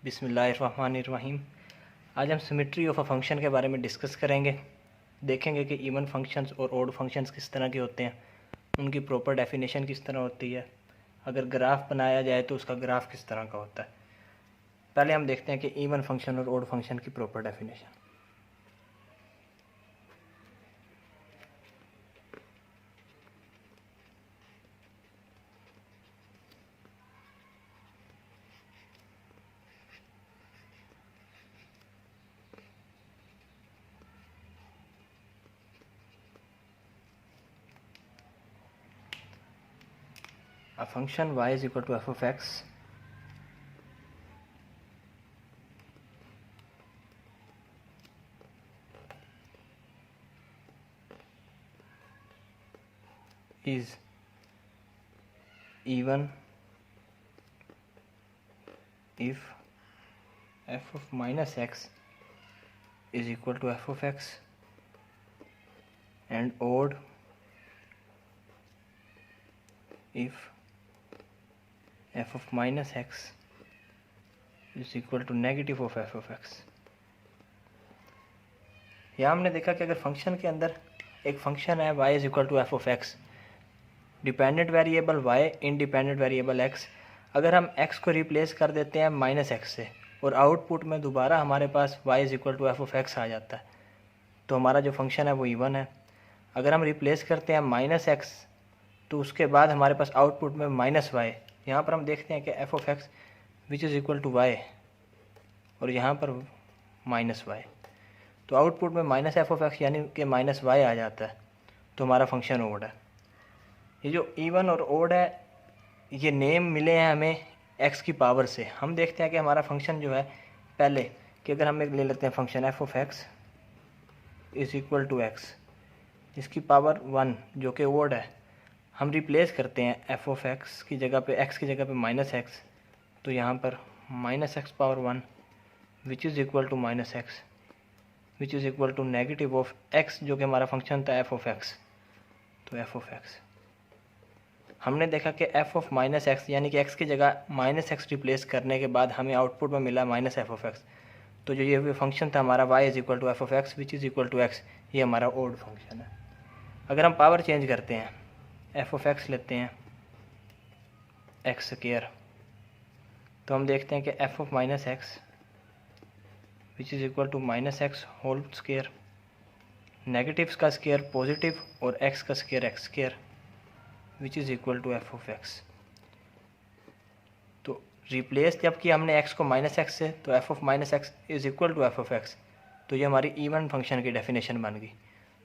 बिस्मिल्लाहिर्रहमानिर्रहीम। आज हम सिमेट्री ऑफ अ फंक्शन के बारे में डिस्कस करेंगे। देखेंगे कि इवन फंक्शंस और ऑड फंक्शंस किस तरह के होते हैं, उनकी प्रॉपर डेफिनेशन किस तरह होती है, अगर ग्राफ बनाया जाए तो उसका ग्राफ किस तरह का होता है। पहले हम देखते हैं कि इवन फंक्शन और ऑड फंक्शन की proper definition. A function y is equal to f of x is even if f of minus x is equal to f of x and odd if f of minus x is equal to negative of f of x। यहाँ हमने देखा कि अगर function के अंदर एक function है y is equal to F of X, dependent variable y, independent variable x, अगर हम x को रिप्लेस कर देते हैं माइनस एक्स से और आउटपुट में दोबारा हमारे पास y is equal to F of x आ जाता है, तो हमारा जो फंक्शन है वो इवन है। अगर हम रिप्लेस करते हैं माइनस एक्स तो उसके बाद हमारे पास आउटपुट में माइनस वाई, यहाँ पर हम देखते हैं कि F of X which is equal to Y और यहाँ पर माइनस वाई, तो आउटपुट में माइनस एफ ऑफ एक्स यानी कि माइनस वाई आ जाता है, तो हमारा फंक्शन ओड है। ये जो इवन और ओड है ये नेम मिले हैं हमें एक्स की पावर से। हम देखते हैं कि हमारा फंक्शन जो है पहले कि अगर हम एक ले लेते हैं function F of X is equal to X, इसकी पावर 1 जो कि ओड है, हम रिप्लेस करते हैं एफ ऑफ एक्स की जगह पे एक्स की जगह पे माइनस एक्स, तो यहाँ पर minus X power 1 which is equal to minus X which is equal to negative of X जो कि हमारा फंक्शन था एफ ऑफ एक्स, तो एफ ऑफ एक्स। हमने देखा कि एफ ऑफ माइनस एक्स यानी कि एक्स की जगह माइनस एक्स रिप्लेस करने के बाद हमें आउटपुट में मिला माइनस एफ ऑफ एक्स, तो जो ये फंक्शन था हमारा Y is equal to F of X which is equal to X, ये हमारा ओड फंक्शन है। अगर हम पावर चेंज करते हैं, एफ ऑफ एक्स लेते हैं एक्स स्क्वायर, तो हम देखते हैं कि F of minus X which is equal to minus X whole square, negatives का स्क्वायर पॉजिटिव और एक्स का square X square which is equal to F of x. तो रिप्लेस जब किया हमने एक्स को माइनस एक्स से, तो F of minus X is equal to F of x, तो ये हमारी इवन फंक्शन की डेफिनेशन बन गई।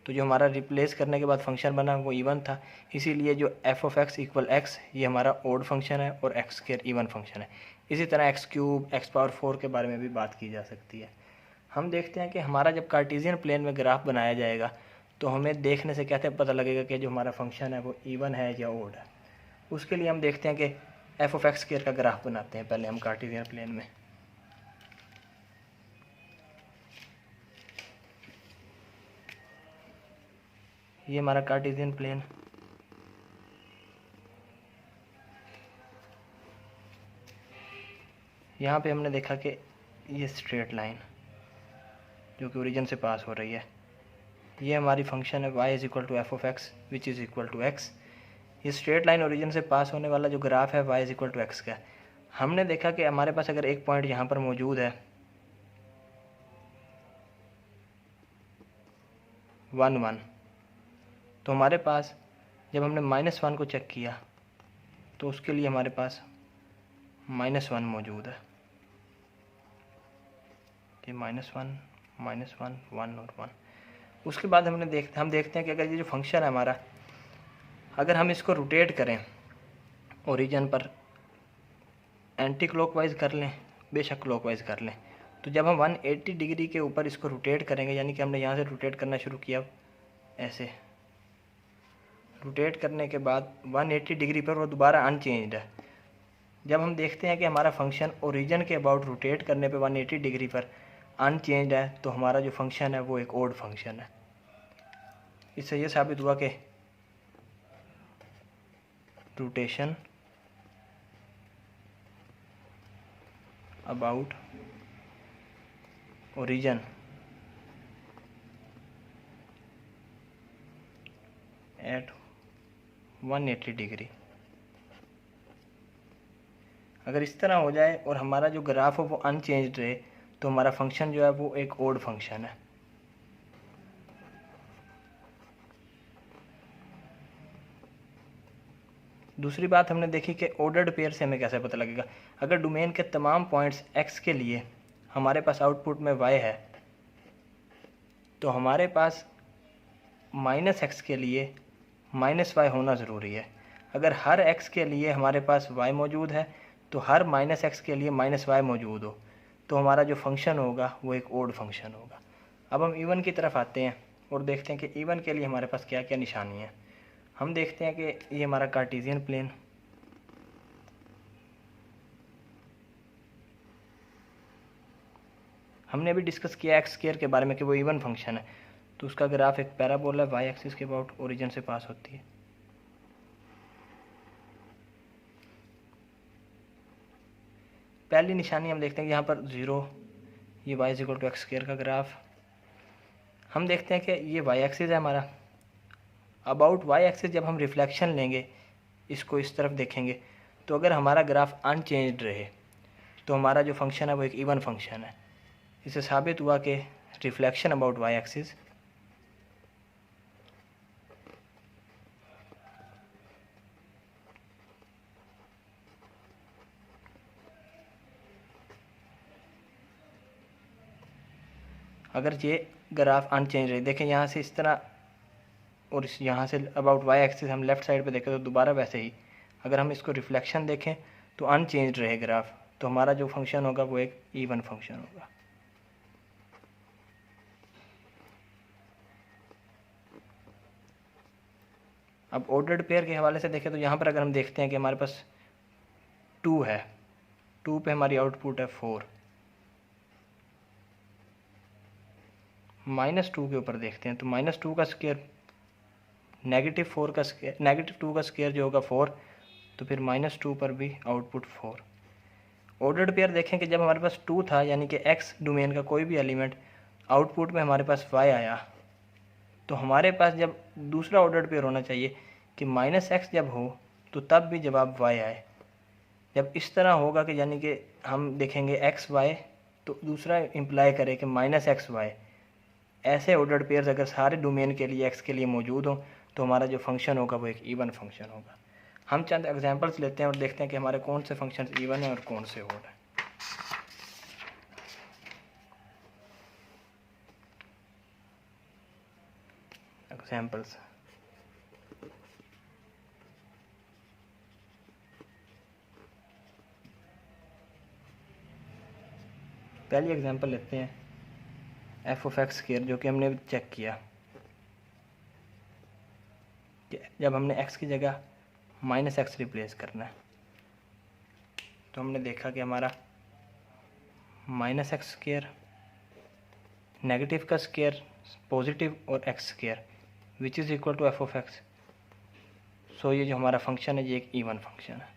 तो जो हमारा रिप्लेस करने के बाद फंक्शन बना वो इवन था, इसीलिए जो F of x equal x ये हमारा ओड फंक्शन है और एक्स स्क्वायर इवन फंक्शन है। इसी तरह एक्स क्यूब एक्स पावर 4 के बारे में भी बात की जा सकती है। हम देखते हैं कि हमारा जब कार्टेशियन प्लेन में ग्राफ बनाया जाएगा तो हमें देखने से कैसे पता लगेगा कि जो हमारा फंक्शन है वो इवन है या ओड है। उसके लिए हम देखते हैं कि एफ ऑफ एक्स स्क्वायर का ग्राफ बनाते हैं पहले हम कार्टेशियन प्लेन में। ये हमारा कार्टेशियन प्लेन, यहाँ पे हमने देखा कि ये स्ट्रेट लाइन जो कि ओरिजिन से पास हो रही है, ये हमारी फंक्शन है y is equal to F of X which is equal to X. ये स्ट्रेट लाइन ओरिजिन से पास होने वाला जो ग्राफ है y is equal to X का। हमने देखा कि हमारे पास अगर एक पॉइंट यहाँ पर मौजूद है 1 1, तो हमारे पास जब हमने -1 को चेक किया तो उसके लिए हमारे पास -1 मौजूद है, ये -1 -1 1 और 1। उसके बाद हम देखते हैं कि अगर ये जो फंक्शन है हमारा, अगर हम इसको रोटेट करें ओरिजिन पर, एंटी क्लॉकवाइज कर लें बेशक क्लॉकवाइज कर लें, तो जब हम 180 डिग्री के ऊपर इसको रोटेट करेंगे, यानी कि हमने यहाँ से रोटेट करना शुरू किया, ऐसे रोटेट करने के बाद 180 डिग्री पर वो दोबारा अनचेंज्ड है। जब हम देखते हैं कि हमारा फंक्शन ओरिजिन के अबाउट रोटेट करने पे 180 डिग्री पर अनचेंज्ड है, तो हमारा जो फंक्शन है वो एक ओड फंक्शन है। इससे ये साबित हुआ कि rotation about origin at 180 degree. अगर इस तरह हो जाए और हमारा जो ग्राफ है वो अनचेंज्ड रहे तो हमारा फंक्शन जो है वो एक ओड फंक्शन है। दूसरी बात हमने देखी कि ऑर्डर्ड पेयर से हमें कैसे पता लगेगा। अगर डोमेन के तमाम पॉइंट्स x के लिए हमारे पास आउटपुट में y है तो हमारे पास -x के लिए -y होना ज़रूरी है। अगर हर x के लिए हमारे पास y मौजूद है तो हर -x के लिए -y मौजूद हो तो हमारा जो फंक्शन होगा वो एक ओड फंक्शन होगा। अब हम इवन की तरफ आते हैं और देखते हैं कि इवन के लिए हमारे पास क्या क्या निशानी है। हम देखते हैं कि ये हमारा कार्टेशियन प्लेन, हमने अभी डिस्कस किया एक्स स्क्वायर के बारे में कि वो इवन फंक्शन है, तो उसका ग्राफ एक पैराबोला वाई एक्सिस के अबाउट ओरिजिन से पास होती है। पहली निशानी हम देखते हैं कि यहाँ पर 0, ये y equal to X square का ग्राफ। हम देखते हैं कि ये y एक्सिस है हमारा। अबाउट y एक्सिस जब हम रिफ्लेक्शन लेंगे, इसको इस तरफ देखेंगे, तो अगर हमारा ग्राफ अनचेंज्ड रहे तो हमारा जो फंक्शन है वो एक इवन फंक्शन है। इससे साबित हुआ कि रिफ्लेक्शन अबाउट y एक्सिस अगर ये ग्राफ अनचेंज रहे, देखें यहाँ से इस तरह और इस यहाँ से अबाउट y एक्सिस हम लेफ़्ट साइड पे देखें तो दोबारा वैसे ही अगर हम इसको रिफ्लेक्शन देखें तो अनचेंज रहे ग्राफ, तो हमारा जो फंक्शन होगा वो एक इवन फंक्शन होगा। अब ऑर्डर्ड पेयर के हवाले से देखें तो यहाँ पर अगर हम देखते हैं कि हमारे पास 2 है, 2 पे हमारी आउटपुट है 4, -2 के ऊपर देखते हैं तो -2 का स्क्वायर -4 का स्क्वायर, -2 का स्क्वायर जो होगा 4, तो फिर -2 पर भी आउटपुट 4। ऑर्डर्ड पेयर देखें कि जब हमारे पास 2 था, यानी कि x डोमेन का कोई भी एलिमेंट आउटपुट में हमारे पास y आया, तो हमारे पास जब दूसरा ऑर्डर्ड पेयर होना चाहिए कि -x जब हो तो तब भी जवाब y आए। जब इस तरह होगा कि यानी कि हम देखेंगे x y तो दूसरा इम्प्लाई करे कि -xy, ऐसे ऑर्डर्ड पेयर्स अगर सारे डोमेन के लिए x के लिए मौजूद हो तो हमारा जो फंक्शन होगा वो एक इवन फंक्शन होगा। हम चंद एग्जांपल्स लेते हैं और देखते हैं कि हमारे कौन से फंक्शन इवन हैं और कौन से ओड हैं। एग्जांपल्स, पहली एग्जांपल लेते हैं एफ ऑफ एक्स स्क्वायर, जो कि हमने चेक किया कि जब हमने x की जगह -x रिप्लेस करना है तो हमने देखा कि हमारा -x स्क्वायर, नेगेटिव का स्क्वायर पॉजिटिव और x square which is equal to F of x. So ये जो हमारा फंक्शन है ये एक इवन फंक्शन है।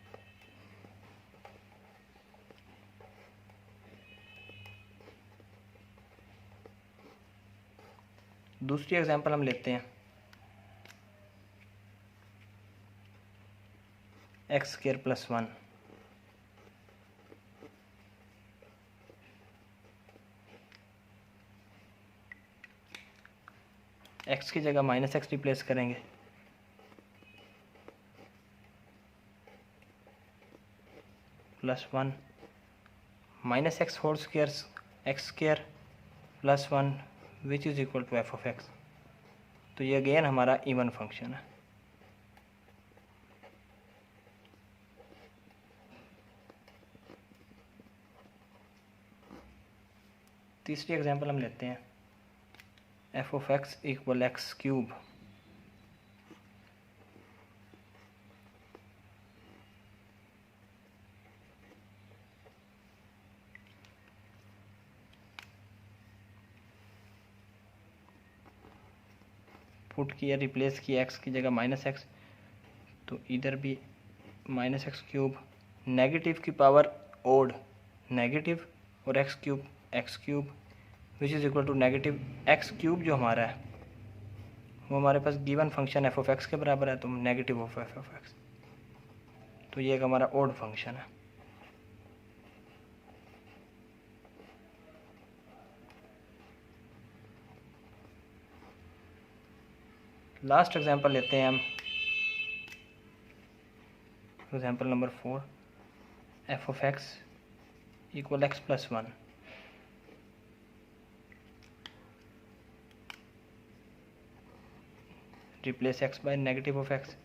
दूसरी एग्जांपल हम लेते हैं एक्स स्क्वायर प्लस 1, x की जगह -x रिप्लेस करेंगे, +1 -x whole square X square +1 which is equal to F of x. तो ये अगेन हमारा इवन फंक्शन है। तीसरी एग्जांपल हम लेते हैं f of x equal x cube, put किया, रिप्लेस किया x की जगह -x, तो इधर भी -x क्यूब, नेगेटिव की पावर ओड नेगेटिव और x cube which is equal to negative x cube जो हमारा है वो हमारे पास given function F of x के बराबर है, तो negative of f of x, तो ये एक हमारा ओड फंक्शन है। लास्ट एग्जांपल लेते हैं हम, example number 4, F of x equal x plus 1। Replace x by negative of x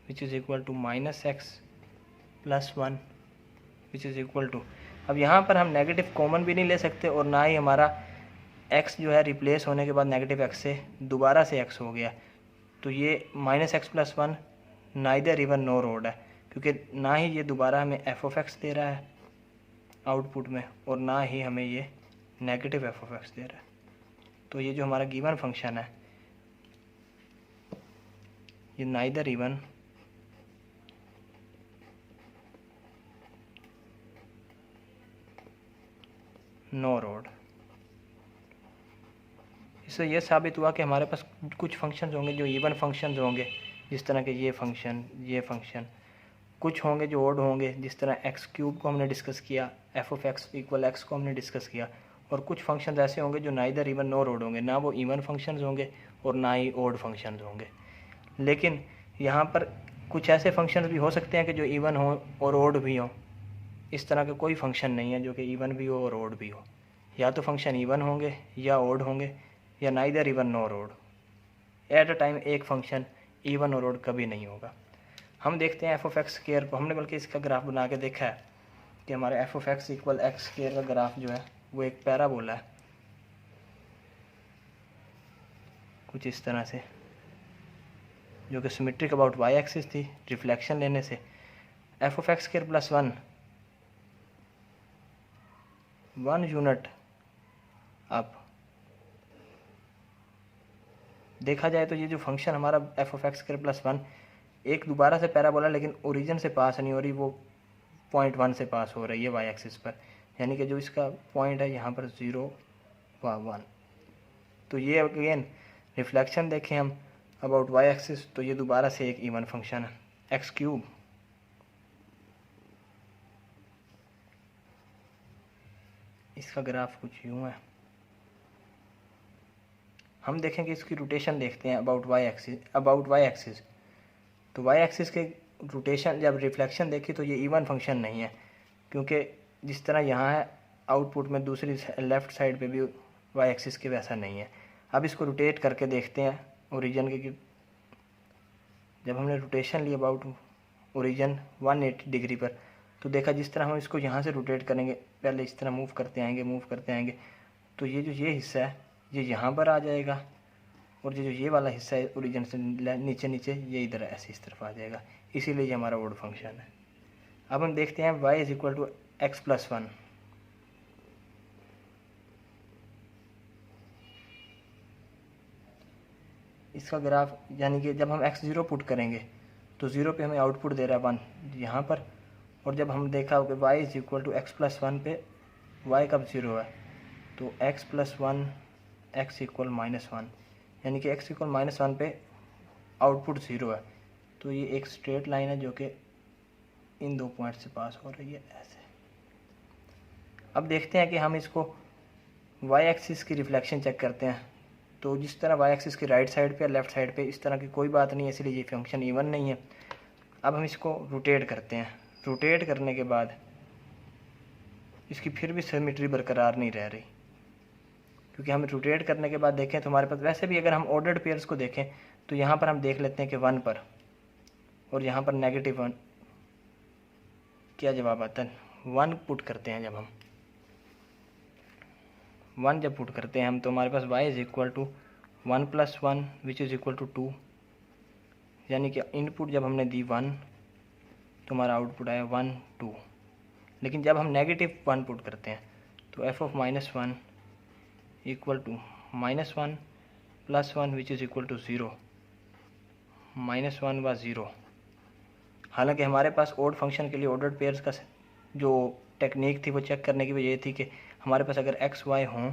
which is equal to minus x plus 1 which is equal to, अब यहाँ पर हम नेगेटिव कॉमन भी नहीं ले सकते और ना ही हमारा x जो है रिप्लेस होने के बाद नेगेटिव x से दोबारा से x हो गया, तो ये minus X plus 1 neither even nor odd है, क्योंकि ना ही ये दोबारा हमें एफ ऑफ एक्स दे रहा है आउटपुट में और ना ही हमें ये नेगेटिव एफ ऑफ एक्स दे रहा है। तो ये जो हमारा गिवन फंक्शन है ये नाइदर इवन नोर ओड। इससे ये साबित हुआ कि हमारे पास कुछ फंक्शंस होंगे जो इवन फंक्शंस होंगे, जिस तरह के ये फंक्शन, कुछ होंगे जो ओड होंगे, जिस तरह एक्स क्यूब को हमने डिस्कस किया, F of x equal x को हमने डिस्कस किया, और कुछ फंक्शंस ऐसे होंगे जो नाइदर इवन नोर ओड होंगे, ना वो इवन फंक्शंस होंगे और ना ही ओड फंक्शंस होंगे। लेकिन यहाँ पर कुछ ऐसे फंक्शंस भी हो सकते हैं कि जो इवन हो और ओड भी हो, इस तरह का कोई फंक्शन नहीं है जो कि इवन भी हो और ओड भी हो, या तो फंक्शन इवन होंगे या ओड होंगे या neither even nor odd. At a time एक फंक्शन इवन और ओड कभी नहीं होगा। हम देखते हैं एफ ऑफ एक्स स्क्वायर को, हमने बल्कि इसका ग्राफ बना के देखा है कि हमारे F of x equal x square का ग्राफ जो है वो एक पैराबोला है कुछ इस तरह से, जो कि सिमेट्रिक अबाउट वाई एक्सिस थी। रिफ्लेक्शन लेने से F of x square plus 1 unit up. देखा जाए तो ये जो फंक्शन हमारा F of x square plus 1 एक दोबारा से पैराबोला, लेकिन ओरिजिन से पास नहीं हो रही, वो पॉइंट 1 से पास हो रही है वाई एक्सिस पर, यानी कि जो इसका पॉइंट है यहाँ पर 0 व 1। तो ये अगेन रिफ्लेक्शन देखें हम अबाउट वाई एक्सिस, तो ये दोबारा से एक इवन फंक्शन है एक्स क्यूब। इसका ग्राफ कुछ यूँ है। हम देखेंगे इसकी रोटेशन देखते हैं अबाउट वाई एक्सिस। तो वाई एक्सिस के रोटेशन जब रिफ्लेक्शन देखी तो ये इवन फंक्शन नहीं है, क्योंकि जिस तरह यहाँ है आउटपुट में दूसरी लेफ़्ट साइड पे भी वाई एक्सिस के वैसा नहीं है। अब इसको रोटेट करके देखते हैं ओरिजिन के, जब हमने रोटेशन ली अबाउट ओरिजिन 180 डिग्री पर, तो देखा जिस तरह हम इसको यहाँ से रोटेट करेंगे, पहले इस तरह मूव करते आएंगे, तो ये जो ये हिस्सा है ये यहाँ पर आ जाएगा, और जो ये वाला हिस्सा है ओरिजिन से नीचे ये इधर ऐसे इस तरफ आ जाएगा, इसीलिए ये हमारा ओड फंक्शन है। अब हम देखते हैं y is equal to X plus 1। इसका ग्राफ, यानी कि जब हम x0 पुट करेंगे तो 0 पे हमें आउटपुट दे रहा है 1 यहाँ पर, और जब हम देखा कि y is equal to X plus 1 पे y कब 0 है, तो x plus 1 x equal minus 1, यानी कि x इक्वल माइनस 1 पे आउटपुट 0 है। तो ये एक स्ट्रेट लाइन है जो कि इन दो पॉइंट से पास हो रही है ऐसे। अब देखते हैं कि हम इसको y एक्सिस की रिफ्लेक्शन चेक करते हैं, तो जिस तरह y एक्सिस की राइट साइड पे या लेफ़्ट साइड पे इस तरह की कोई बात नहीं है, इसलिए ये फंक्शन इवन नहीं है। अब हम इसको रोटेट करते हैं, रोटेट करने के बाद इसकी फिर भी सिमेट्री बरकरार नहीं रह रही, क्योंकि हम रोटेट करने के बाद देखें तो हमारे पास वैसे भी अगर हम ऑर्डर्ड पेयर्स को देखें तो यहाँ पर हम देख लेते हैं कि 1 पर और यहाँ पर -1 क्या जवाब आता है। 1 पुट करते हैं, जब हम 1 जब पुट करते हैं हम, तो हमारे पास y is equal to 1 + 1 which is equal to 2, यानी कि इनपुट जब हमने दी 1 तो हमारा आउटपुट आया 1 2। लेकिन जब हम -1 पुट करते हैं तो f of -1 equal to -1 + 1 which is equal to 0। -1 व 0। हालांकि हमारे पास ओड फंक्शन के लिए ऑर्डर्ड पेयर्स का जो टेक्निक थी वो चेक करने की वजह ये थी कि हमारे पास अगर एक्स वाई हों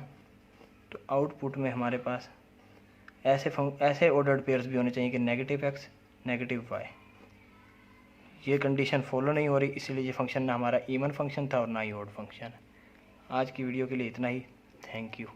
तो आउटपुट में हमारे पास ऐसे ऑर्डर्ड पेयर्स भी होने चाहिए कि नेगेटिव एक्स नेगेटिव वाई। ये कंडीशन फॉलो नहीं हो रही, इसीलिए ये फंक्शन ना हमारा इवन फंक्शन था और ना ही ऑड फंक्शन। आज की वीडियो के लिए इतना ही। Thank you.